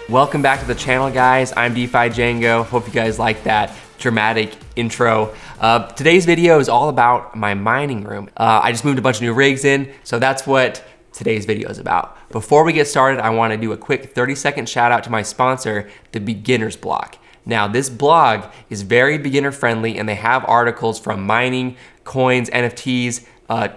Welcome back to the channel, guys. I'm DeFi Django. Hope you guys like that dramatic intro. Today's video is all about my mining room. I just moved a bunch of new rigs in, so that's what today's video is about. Before we get started, I want to do a quick 30-second shout out to my sponsor, the Beginner's Block. Now, this blog is very beginner friendly, and they have articles from mining, coins, NFTs,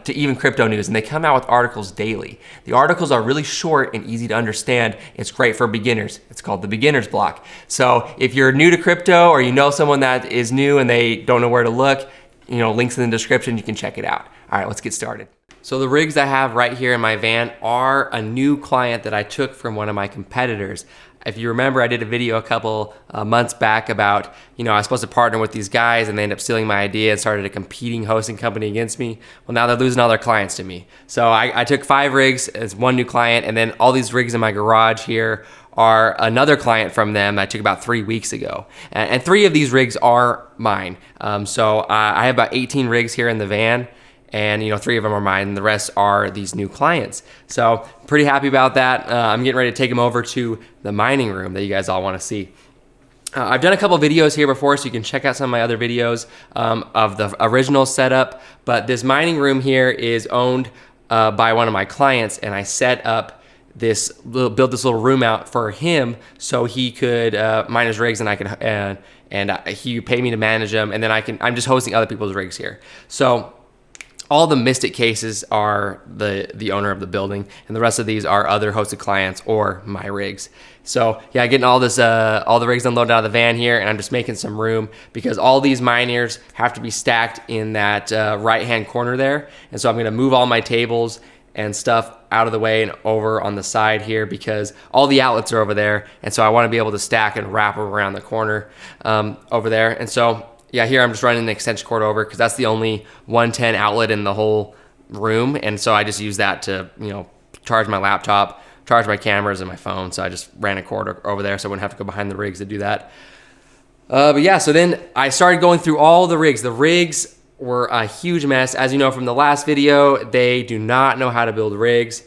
to even crypto news, and they come out with articles daily. The articles are really short and easy to understand. It's great for beginners. It's called the Beginner's Block. So if you're new to crypto or you know someone that is new and they don't know where to look, links in the description, you can check it out. All right, let's get started. So the rigs I have right here in my van are a new client that I took from one of my competitors. If you remember, I did a video a couple months back about, I was supposed to partner with these guys and they ended up stealing my idea and started a competing hosting company against me. Well, now they're losing all their clients to me. So I took 5 rigs as one new client, and then all these rigs in my garage here are another client from them I took about 3 weeks ago. And 3 of these rigs are mine. So I have about 18 rigs here in the van. And 3 of them are mine, and the rest are these new clients. So pretty happy about that. I'm getting ready to take them over to the mining room that you guys all want to see. I've done a couple videos here before, so you can check out some of my other videos of the original setup. But this mining room here is owned by one of my clients, and I set up build this little room out for him so he could mine his rigs, and I could and he would pay me to manage them, and then I'm just hosting other people's rigs here. So all the Mystic cases are the owner of the building, and the rest of these are other hosted clients or my rigs. So yeah, getting all the rigs unloaded out of the van here, and I'm just making some room because all these miners have to be stacked in that right-hand corner there. And so I'm gonna move all my tables and stuff out of the way and over on the side here because all the outlets are over there. And so I wanna be able to stack and wrap them around the corner over there. And so yeah, here I'm just running an extension cord over because that's the only 110 outlet in the whole room. And so I just use that to, charge my laptop, charge my cameras and my phone. So I just ran a cord over there so I wouldn't have to go behind the rigs to do that. But yeah, so then I started going through all the rigs. The rigs were a huge mess. As you know from the last video, they do not know how to build rigs.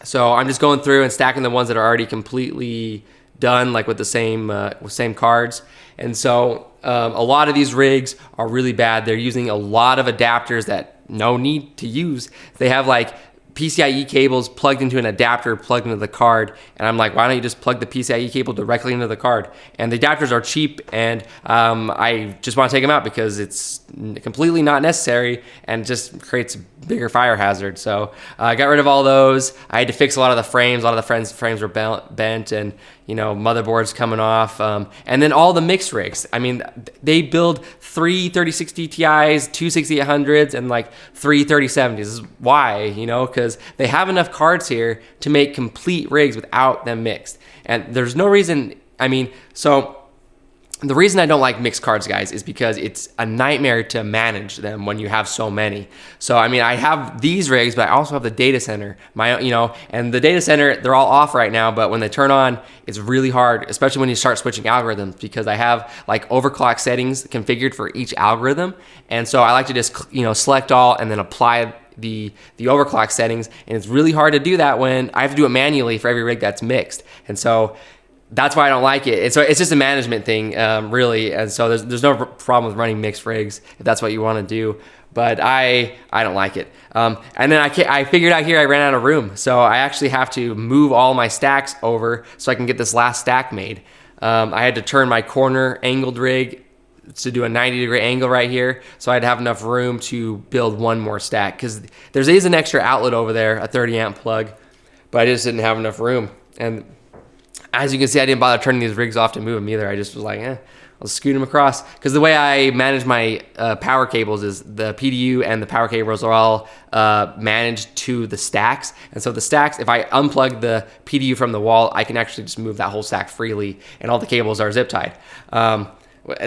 So I'm just going through and stacking the ones that are already completely done, like with the same cards. And so a lot of these rigs are really bad. They're using a lot of adapters that no need to use. They have like PCIe cables plugged into an adapter plugged into the card, and I'm like, why don't you just plug the PCIe cable directly into the card? And the adapters are cheap, and I just want to take them out because it's completely not necessary and just creates a bigger fire hazard. So I got rid of all those. I had to fix a lot of the frames. A lot of the frames were bent, and motherboards coming off. And then all the mixed rigs. I mean, they build 3 3060 Ti's, 2 6800s, and like 3 3070s. This is why, because they have enough cards here to make complete rigs without them mixed. And there's no reason, so the reason I don't like mixed cards, guys, is because it's a nightmare to manage them when you have so many. So, I have these rigs, but I also have the data center, and the data center, they're all off right now, but when they turn on, it's really hard, especially when you start switching algorithms, because I have like overclock settings configured for each algorithm. And so I like to just, select all and then apply the overclock settings. And it's really hard to do that when I have to do it manually for every rig that's mixed. And so that's why I don't like it. And so it's just a management thing, really. And so there's no problem with running mixed rigs if that's what you want to do. But I don't like it. And then I figured out here I ran out of room. So I actually have to move all my stacks over so I can get this last stack made. I had to turn my corner angled rig to do a 90-degree angle right here. So I'd have enough room to build one more stack because there is an extra outlet over there, a 30 amp plug, but I just didn't have enough room. And as you can see, I didn't bother turning these rigs off to move them either. I just was like, I'll scoot them across. Because the way I manage my power cables is the PDU and the power cables are all managed to the stacks. And so the stacks, if I unplug the PDU from the wall, I can actually just move that whole stack freely, and all the cables are zip tied.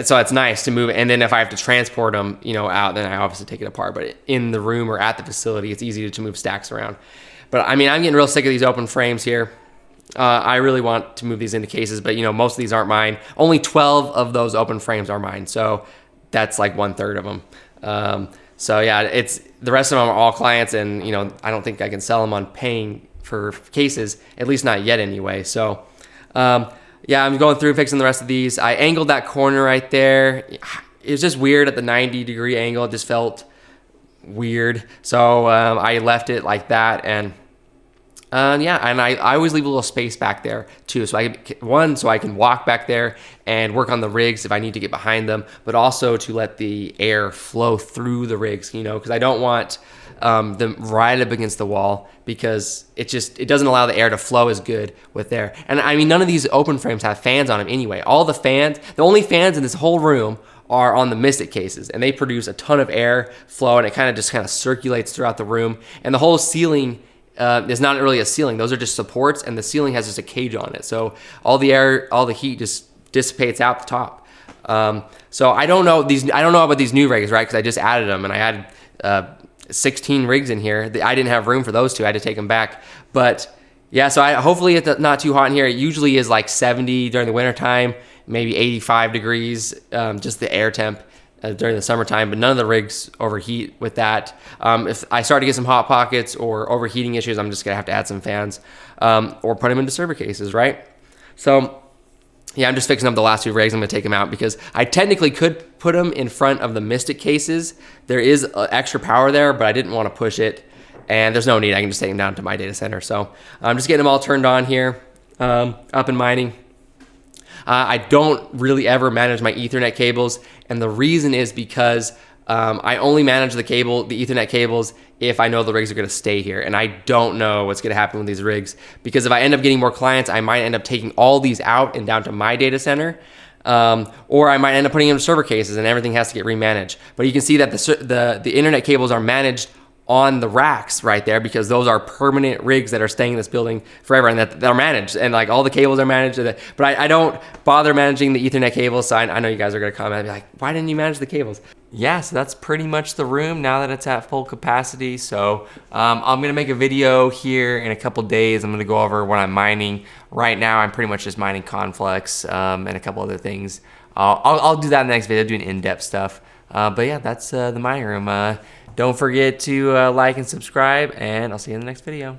So it's nice to move. And then if I have to transport them, out, then I obviously take it apart. But in the room or at the facility, it's easy to move stacks around. But I'm getting real sick of these open frames here. I really want to move these into cases, but most of these aren't mine. Only 12 of those open frames are mine, so that's like 1/3 of them. So yeah, the rest of them are all clients, and I don't think I can sell them on paying for cases, at least not yet anyway. So Yeah, I'm going through fixing the rest of these. I angled that corner right there. It was just weird at the 90-degree angle. It just felt weird. So I left it like that. And yeah, and I always leave a little space back there too. So so I can walk back there and work on the rigs if I need to get behind them, but also to let the air flow through the rigs, you know, because I don't want them right up against the wall, because it doesn't allow the air to flow as good with there. And I mean, none of these open frames have fans on them anyway. The only fans in this whole room are on the Mystic cases, and they produce a ton of air flow, and it kind of circulates throughout the room. And the whole ceiling is not really a ceiling; those are just supports, and the ceiling has just a cage on it. So all the air, all the heat just dissipates out the top. So I don't know about these new rigs, right? Because I just added them, and I added 16 rigs in here. I didn't have room for those two. I had to take them back. But yeah, so hopefully it's not too hot in here. It usually is like 70 during the winter time, maybe 85 degrees, just the air temp during the summertime, but none of the rigs overheat with that. If I start to get some hot pockets or overheating issues, I'm just gonna have to add some fans or put them into server cases, right? So yeah, I'm just fixing up the last two rigs. I'm gonna take them out because I technically could put them in front of the Mystic cases. There is extra power there, but I didn't want to push it, and there's no need. I can just take them down to my data center. So I'm just getting them all turned on here, up and mining. I don't really ever manage my Ethernet cables, and the reason is because I only manage the Ethernet cables if I know the rigs are gonna stay here, and I don't know what's gonna happen with these rigs, because if I end up getting more clients, I might end up taking all these out and down to my data center, or I might end up putting them in server cases and everything has to get remanaged. But you can see that the internet cables are managed on the racks right there, because those are permanent rigs that are staying in this building forever, and that are managed, and like all the cables are managed. But I don't bother managing the Ethernet cables. So I know you guys are gonna comment and be like, why didn't you manage the cables? Yeah, so that's pretty much the room now that it's at full capacity. So I'm gonna make a video here in a couple days. I'm gonna go over what I'm mining. Right now, I'm pretty much just mining Conflux and a couple other things. I'll do that in the next video, doing in-depth stuff. But yeah, that's the mining room. Don't forget to like and subscribe, and I'll see you in the next video.